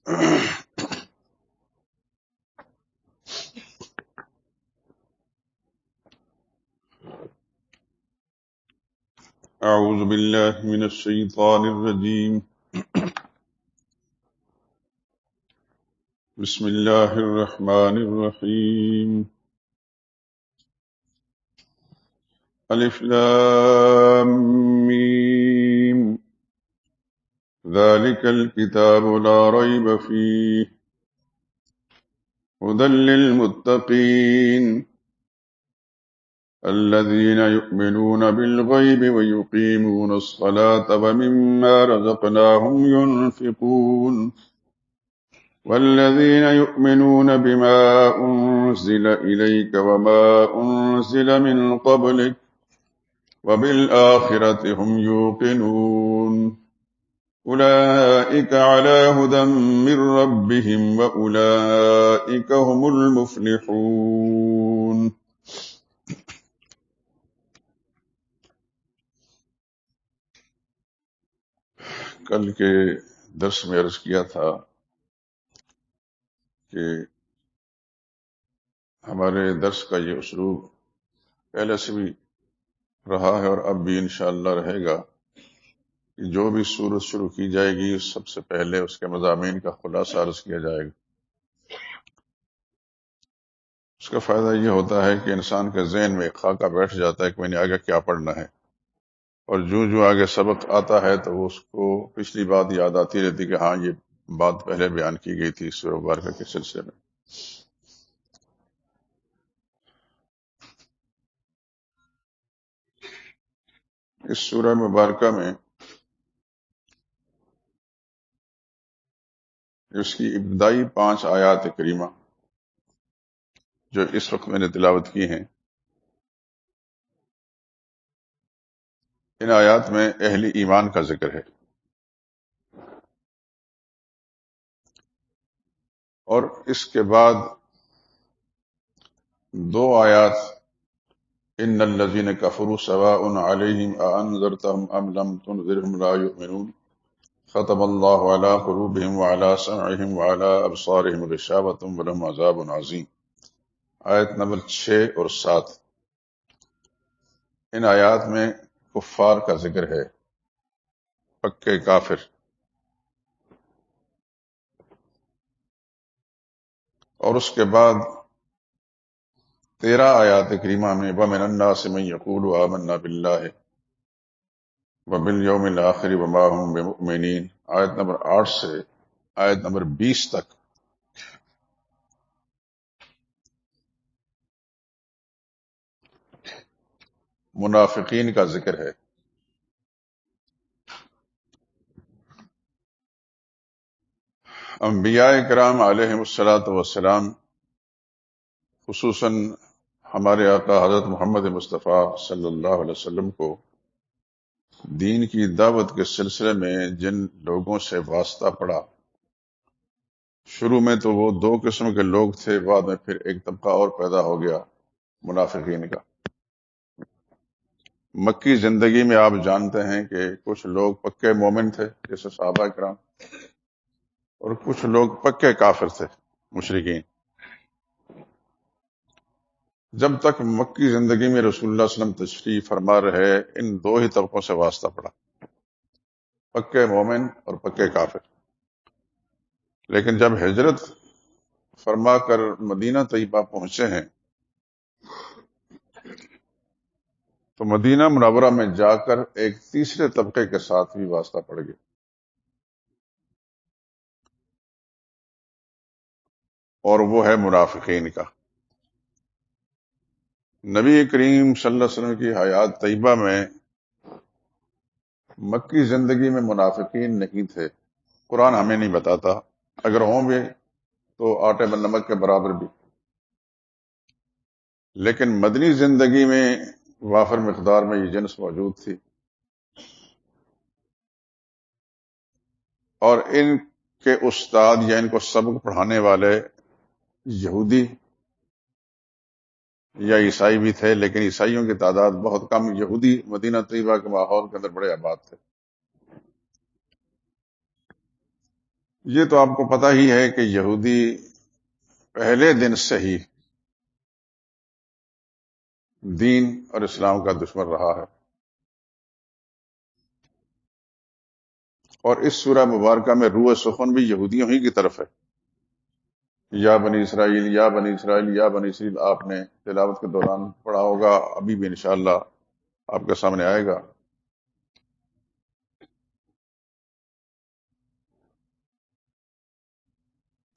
أعوذ بالله من الشيطان الرجيم. بسم الله الرحمن الرحيم. ألف لام ميم. ذلك الكتاب لا ريب فيه هدى للمتقين الذين يؤمنون بالغيب ويقيمون الصلاة ومما رزقناهم ينفقون والذين يؤمنون بما أنزل إليك وما أنزل من قبلك وبالآخرة هم يوقنون أولئك على هدى من ربهم وأولئك هم المفلحون. کل کے درس میں عرض کیا تھا کہ ہمارے درس کا یہ اسلوب پہلے سے بھی رہا ہے اور اب بھی انشاءاللہ رہے گا کہ جو بھی سورت شروع کی جائے گی سب سے پہلے اس کے مضامین کا خلاصہ عرض کیا جائے گا. اس کا فائدہ یہ ہوتا ہے کہ انسان کے ذہن میں ایک خاکہ بیٹھ جاتا ہے کہ میں نے آگے کیا پڑھنا ہے، اور جو آگے سبق آتا ہے تو وہ اس کو پچھلی بات یاد آتی رہتی کہ ہاں یہ بات پہلے بیان کی گئی تھی سورہ مبارکہ کے سلسلے میں. اس سورہ مبارکہ میں اس کی ابتدائی 5 آیات کریمہ جو اس وقت میں نے تلاوت کی ہیں، ان آیات میں اہل ایمان کا ذکر ہے، اور اس کے بعد 2 آیات ان الذين كفروا سواء عليهم أأنذرتهم أم لم تنذرهم لا يؤمنون ختم الله على قلوبهم وعلى سمعهم وعلى أبصارهم غشاوة ولهم عذاب عظيم. آیت نمبر 6 اور 7 ان آیات میں کفار کا ذکر ہے، پکے کافر. اور اس کے بعد 13 آیات کریمہ میں وَمِنَ النَّاسِ مَن يَقُولُ آمَنَّا بِاللَّهِ وَبِالْيَوْمِ الْآخِرِ وَمَا هُمْ بِمُؤْمِنِينَ. آیت نمبر 8 سے آیت نمبر 20 تک منافقین کا ذکر ہے. انبیاء کرام علیہم الصلاۃ والسلام، خصوصاً ہمارے آقا حضرت محمد مصطفیٰ صلی اللہ علیہ وسلم کو دین کی دعوت کے سلسلے میں جن لوگوں سے واسطہ پڑا، شروع میں تو وہ 2 قسم کے لوگ تھے، بعد میں پھر ایک طبقہ اور پیدا ہو گیا منافقین کا. مکی زندگی میں آپ جانتے ہیں کہ کچھ لوگ پکے مومن تھے جیسے صحابہ کرام، اور کچھ لوگ پکے کافر تھے مشرکین. جب تک مکی زندگی میں رسول اللہ صلی اللہ علیہ وسلم تشریف فرما رہے، ان 2 ہی طبقوں سے واسطہ پڑا، پکے مومن اور پکے کافر. لیکن جب ہجرت فرما کر مدینہ طیبہ پہنچے ہیں تو مدینہ منورہ میں جا کر ایک تیسرے طبقے کے ساتھ بھی واسطہ پڑ گیا، اور وہ ہے منافقین کا. نبی کریم صلی اللہ علیہ وسلم کی حیات طیبہ میں مکی زندگی میں منافقین نہیں تھے، قرآن ہمیں نہیں بتاتا، اگر ہوں بھی تو آٹے میں نمک کے برابر بھی. لیکن مدنی زندگی میں وافر مقدار میں یہ جنس موجود تھی، اور ان کے استاد یا ان کو سبق پڑھانے والے یہودی یا عیسائی بھی تھے، لیکن عیسائیوں کی تعداد بہت کم. یہودی مدینہ طیبہ کے ماحول کے اندر بڑے آباد تھے. یہ تو آپ کو پتہ ہی ہے کہ یہودی پہلے دن سے ہی دین اور اسلام کا دشمن رہا ہے، اور اس سورہ مبارکہ میں روح سخن بھی یہودیوں ہی کی طرف ہے۔ یا بنی اسرائیل یا بنی اسرائیل یا بنی اسرائیل، آپ نے تلاوت کے دوران پڑھا ہوگا، ابھی بھی انشاءاللہ آپ کے سامنے آئے گا۔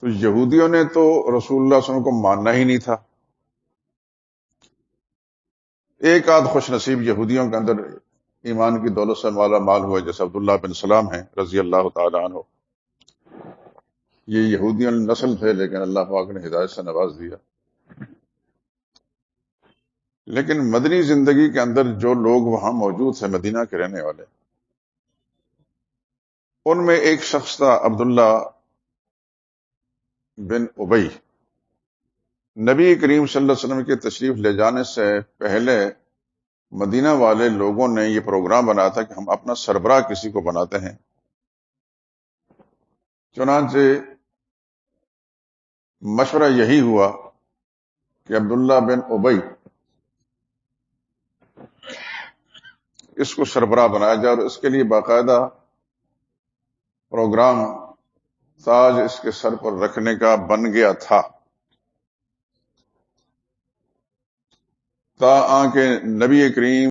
تو یہودیوں نے تو رسول اللہ صلی اللہ علیہ وسلم کو ماننا ہی نہیں تھا۔ ایک آدھ خوش نصیب یہودیوں کے اندر ایمان کی دولت سے مالا مال ہوئے، جیسے عبداللہ بن سلام ہیں رضی اللہ تعالی عنہ۔ یہ یہودیوں کی نسل تھے، لیکن اللہ پاک نے ہدایت سے نواز دیا۔ لیکن مدنی زندگی کے اندر جو لوگ وہاں موجود تھے، مدینہ کے رہنے والے، ان میں ایک شخص تھا عبداللہ بن ابی۔ نبی کریم صلی اللہ علیہ وسلم کے تشریف لے جانے سے پہلے مدینہ والے لوگوں نے یہ پروگرام بنایا تھا کہ ہم اپنا سربراہ کسی کو بناتے ہیں۔ چنانچہ مشورہ یہی ہوا کہ عبداللہ بن ابی اس کو سربراہ بنایا جائے، اور اس کے لیے باقاعدہ پروگرام تاج اس کے سر پر رکھنے کا بن گیا تھا، تاکہ نبی کریم